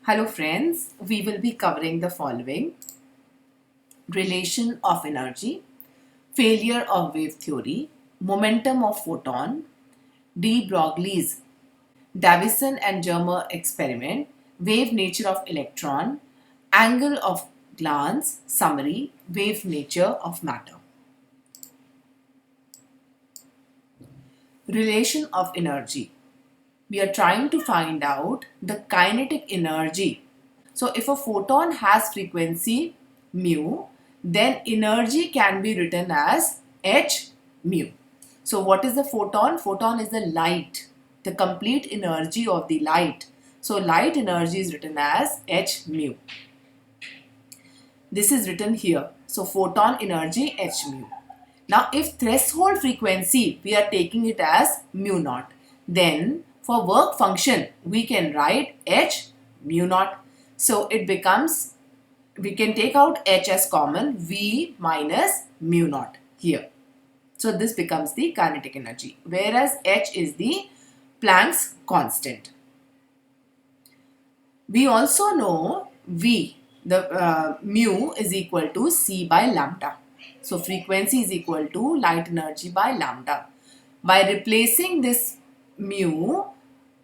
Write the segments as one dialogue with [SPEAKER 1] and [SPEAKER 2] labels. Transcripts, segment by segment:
[SPEAKER 1] Hello friends, we will be covering the following: relation of energy, failure of wave theory, momentum of photon, de Broglie's Davison and Germer experiment, wave nature of electron, angle of glance, summary, wave nature of matter. Relation of energy. We are trying to find out the kinetic energy. So if a photon has frequency mu, then energy can be written as h mu. So what is the photon? Photon is the light, the complete energy of the light. So light energy is written as h mu. This is written here. So photon energy h mu. Now if threshold frequency, we are taking it as mu naught. Then for work function, we can write h mu naught. So it becomes, we can take out h as common, v minus mu naught here. So this becomes the kinetic energy, whereas h is the Planck's constant. We also know v, the mu is equal to c by lambda. So frequency is equal to light energy by lambda. By replacing this mu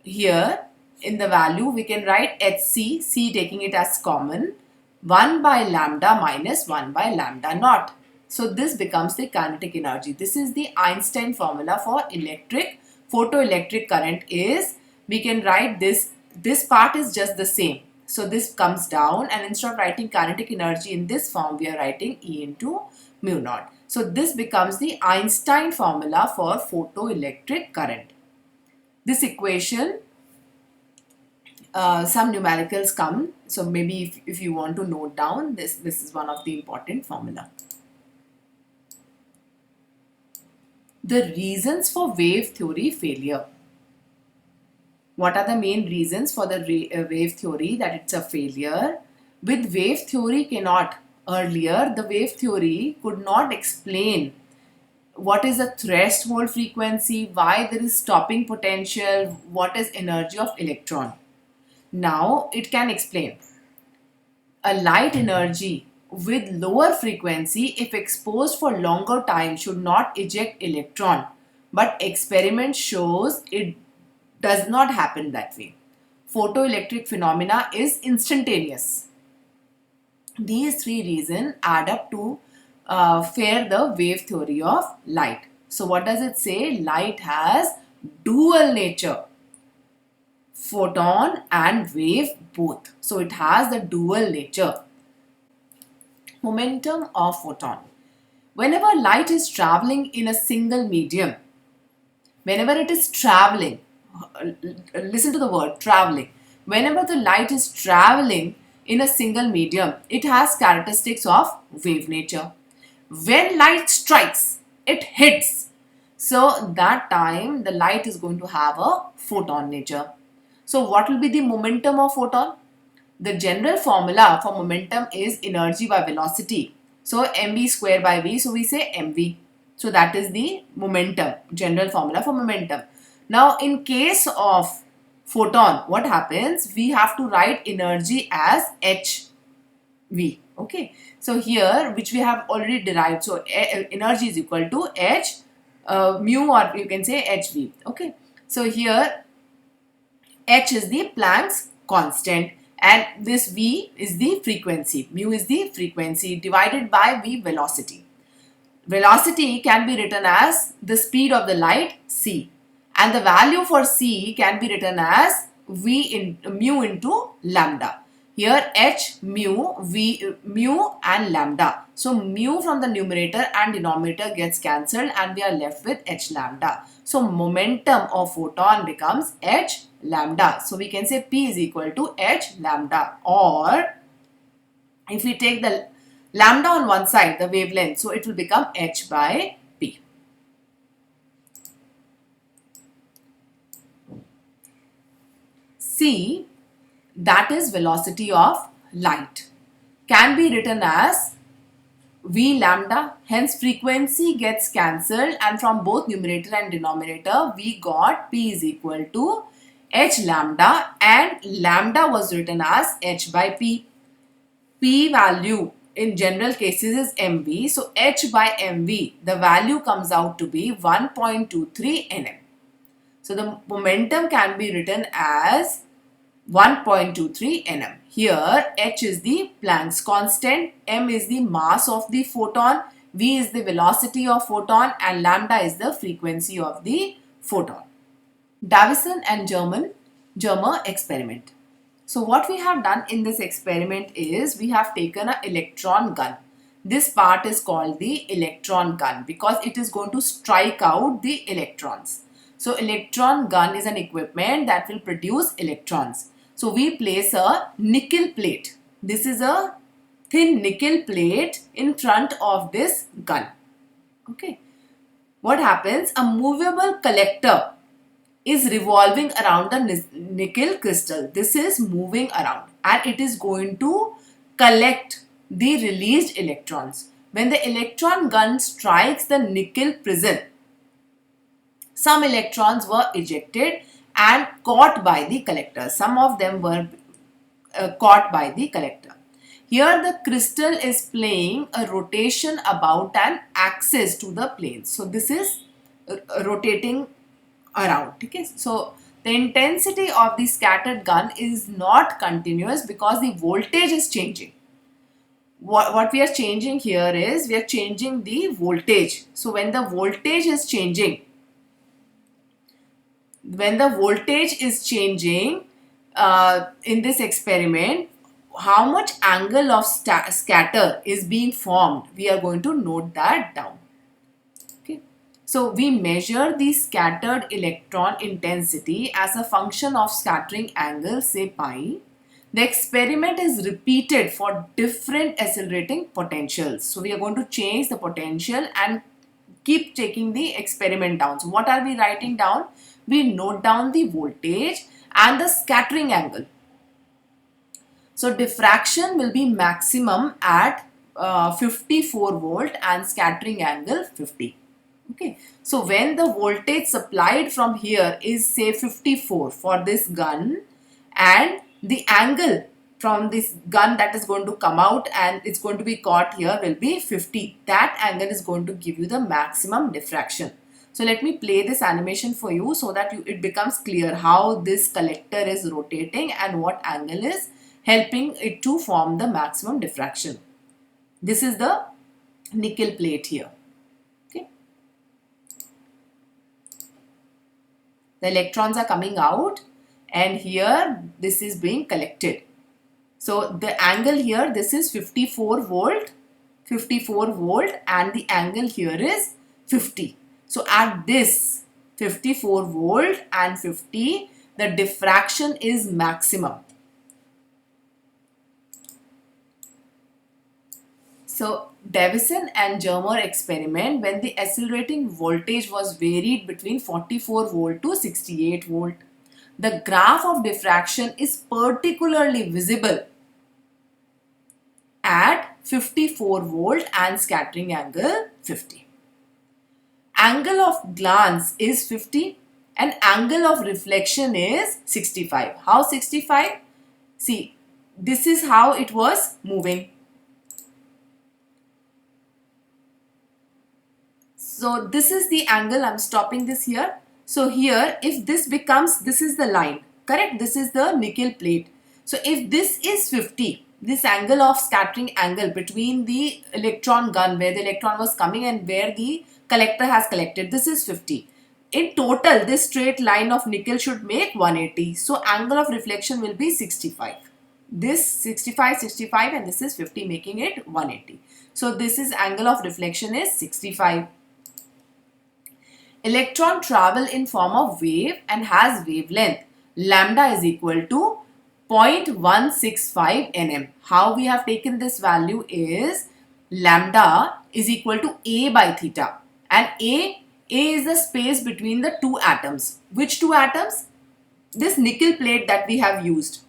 [SPEAKER 1] here in the value, we can write hc, c taking it as common, 1 by lambda minus 1 by lambda naught. So this becomes the kinetic energy. This is the Einstein formula for electric. Photoelectric current is, we can write this part is just the same. So this comes down, and instead of writing kinetic energy in this form, we are writing E into mu naught. So this becomes the Einstein formula for photoelectric current. This equation, some numericals come. So maybe if you want to note down, this is one of the important formula. The reasons for wave theory failure. What are the main reasons for the wave theory that it's a failure? With wave theory earlier the wave theory could not explain what is a threshold frequency, why there is stopping potential, what is energy of electron. Now it can explain. A light energy with lower frequency, if exposed for longer time, should not eject electron, but experiment shows it does not happen that way. Photoelectric phenomena is instantaneous. These three reasons add up to fair the wave theory of light. So what does it say? Light has dual nature, photon and wave both. So it has the dual nature. Momentum of photon. Whenever light is traveling in a single medium, whenever it is traveling, listen to the word traveling. Whenever the light is traveling in a single medium, it has characteristics of wave nature. When light strikes, it hits. So that time the light is going to have a photon nature. So what will be the momentum of photon? The general formula for momentum is energy by velocity. So mv square by v. So we say mv. So that is the momentum, general formula for momentum. Now in case of photon, what happens? We have to write energy as hv. Okay. So here, which we have already derived. So energy is equal to h mu, or you can say hv. Okay. So here h is the Planck's constant, and this v is the frequency. Mu is the frequency divided by v, velocity. Velocity can be written as the speed of the light, c, and the value for c can be written as mu into lambda. Here h, mu, v, mu and lambda. So mu from the numerator and denominator gets cancelled, and we are left with h lambda. So momentum of photon becomes h lambda. So we can say P is equal to h lambda, or if we take the lambda on one side, the wavelength, so it will become h by P. C, that is velocity of light, can be written as v lambda. Hence frequency gets cancelled, and from both numerator and denominator we got P is equal to h lambda, and lambda was written as h by p. P value in general cases is mv, so h by mv, the value comes out to be 1.23 nm. So the momentum can be written as 1.23 nm. Here h is the Planck's constant, m is the mass of the photon, v is the velocity of photon, and lambda is the frequency of the photon. Davison and Germer experiment. So what we have done in this experiment is we have taken an electron gun. This part is called the electron gun because it is going to strike out the electrons. So electron gun is an equipment that will produce electrons. So we place a nickel plate. This is a thin nickel plate in front of this gun. Okay. What happens? A movable collector is revolving around the nickel crystal. This is moving around and it is going to collect the released electrons. When the electron gun strikes the nickel prism, some electrons were ejected and caught by the collector. Some of them were caught by the collector. Here the crystal is playing a rotation about an axis to the plane. So this is rotating around. Okay, so the intensity of the scattered gun is not continuous because the voltage is changing. What we are changing here is we are changing the voltage. So when the voltage is changing, in this experiment, how much angle of scatter is being formed, we are going to note that down. So we measure the scattered electron intensity as a function of scattering angle, say pi. The experiment is repeated for different accelerating potentials. So we are going to change the potential and keep taking the experiment down. So what are we writing down? We note down the voltage and the scattering angle. So diffraction will be maximum at 54 volt and scattering angle 50. Okay, so when the voltage supplied from here is say 54 for this gun and the angle from this gun that is going to come out and it's going to be caught here will be 50. That angle is going to give you the maximum diffraction. So let me play this animation for you so that it becomes clear how this collector is rotating and what angle is helping it to form the maximum diffraction. This is the nickel plate here. The electrons are coming out and here this is being collected. So the angle here, this is 54 volt and the angle here is 50. So at this 54 volt and 50, the diffraction is maximum. So Davison and Germer experiment, when the accelerating voltage was varied between 44 volt to 68 volt, the graph of diffraction is particularly visible at 54 volt and scattering angle 50. Angle of glance is 50 and angle of reflection is 65. How 65? See, this is how it was moving. So this is the angle, I'm stopping this here. So here, if this becomes, this is the line, correct? This is the nickel plate. So if this is 50, this angle of scattering angle between the electron gun where the electron was coming and where the collector has collected, this is 50. In total, this straight line of nickel should make 180. So angle of reflection will be 65. This 65, 65 and this is 50, making it 180. So this is angle of reflection is 65. Electron travel in form of wave and has wavelength. Lambda is equal to 0.165 nm. How we have taken this value is lambda is equal to a by theta. And a is the space between the two atoms. Which two atoms? This nickel plate that we have used.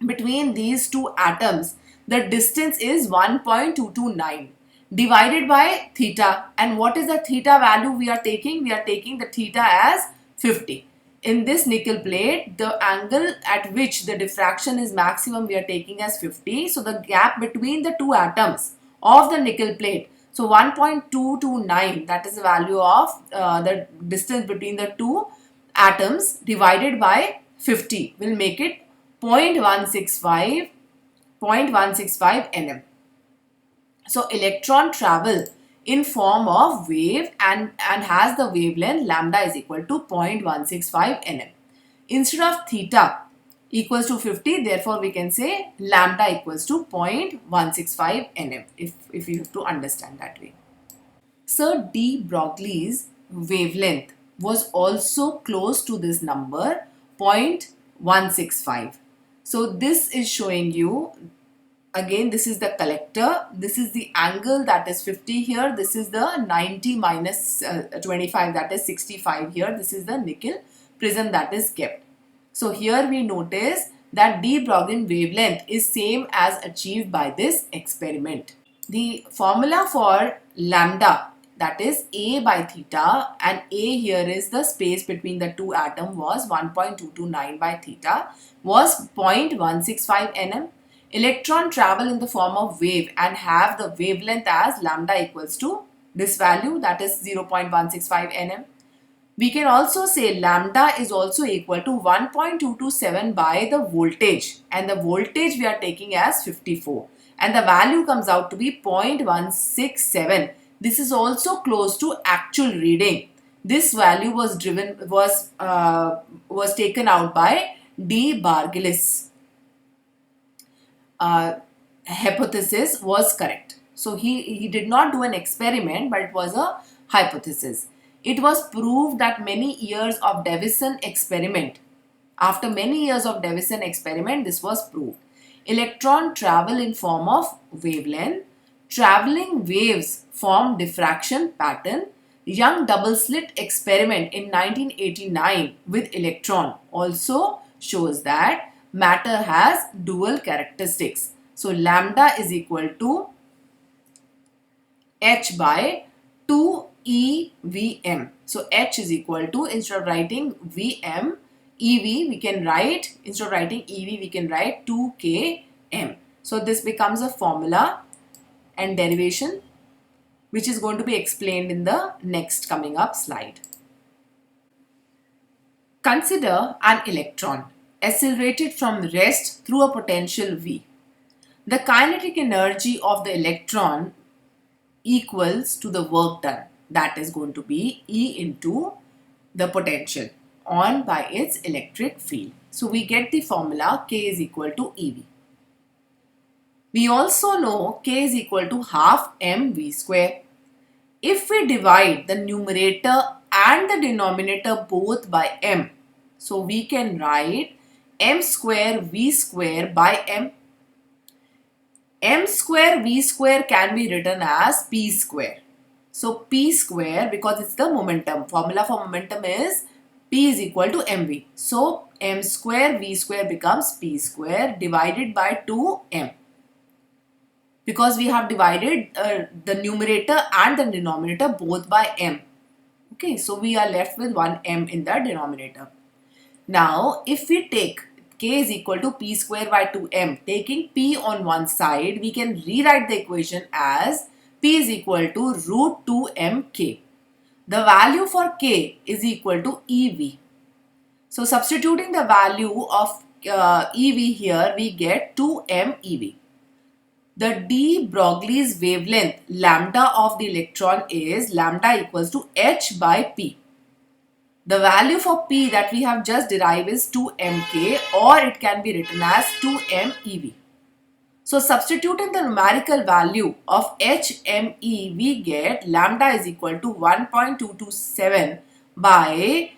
[SPEAKER 1] Between these two atoms, the distance is 1.229. Divided by theta, and what is the theta value we are taking? We are taking the theta as 50. in this nickel plate, the angle at which the diffraction is maximum we are taking as 50. So the gap between the two atoms of the nickel plate, so 1.229, that is the value of the distance between the two atoms divided by 50 will make it 0.165 nm. So electron travel in form of wave and has the wavelength lambda is equal to 0.165 nm. Instead of theta equals to 50, therefore we can say lambda equals to 0.165 nm if you have to understand that way. Sir de Broglie's wavelength was also close to this number 0.165. So this is showing you, again, this is the collector, this is the angle, that is 50 here, this is the 90 minus 25, that is 65 here, this is the nickel prism that is kept. So here we notice that de Broglie wavelength is same as achieved by this experiment. The formula for lambda, that is A by theta, and A here is the space between the two atoms, was 1.229 by theta, was 0.165 nm. Electron travel in the form of wave and have the wavelength as lambda equals to this value, that is 0.165 nm. We can also say lambda is also equal to 1.227 by the voltage, and the voltage we are taking as 54, and the value comes out to be 0.167. This is also close to actual reading. This value was taken out by de Broglie's hypothesis was correct. So he did not do an experiment, but it was a hypothesis. It was proved that many years of Davison experiment. After many years of Davison experiment, this was proved. Electron travel in form of wavelength. Traveling waves form diffraction pattern. Young double slit experiment in 1989 with electron also shows that matter has dual characteristics. So lambda is equal to h by 2 EVM. So h is equal to, instead of writing VM, EV we can write, instead of writing EV we can write 2km. So this becomes a formula and derivation which is going to be explained in the next coming up slide. Consider an electron accelerated from rest through a potential V. The kinetic energy of the electron equals to the work done, that is going to be E into the potential on by its electric field. So we get the formula K is equal to EV. We also know K is equal to half mv square. If we divide the numerator and the denominator both by m, so we can write m square v square by m. M square v square can be written as p square. So p square, because it's the momentum, formula for momentum is p is equal to mv. So m square v square becomes p square divided by 2m. Because we have divided the numerator and the denominator both by m. Okay, so we are left with 1 m in the denominator. Now, if we take k is equal to p square by 2m, taking p on one side, we can rewrite the equation as p is equal to root 2mk. The value for k is equal to EV. So, substituting the value of EV here, we get 2m EV. The de Broglie's wavelength lambda of the electron is lambda equals to h by p. The value for p that we have just derived is 2mk, or it can be written as 2m EV. So substituting the numerical value of hme, we get lambda is equal to 1.227 by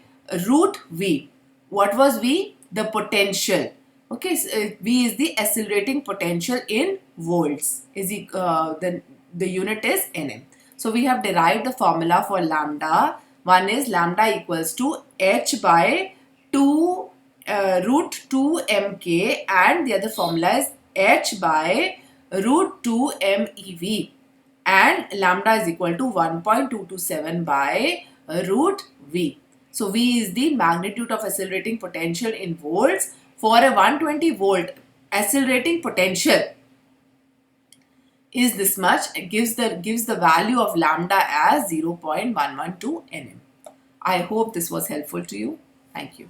[SPEAKER 1] root v. What was v? The potential. Okay, so V is the accelerating potential in volts. The unit is Nm. So we have derived the formula for lambda. One is lambda equals to h by 2 root 2 mk, and the other formula is h by root 2 mev, and lambda is equal to 1.227 by root v. So V is the magnitude of accelerating potential in volts for a 120 volt accelerating potential is this much. It gives the value of lambda as 0.112 nm. I hope this was helpful to you. Thank you.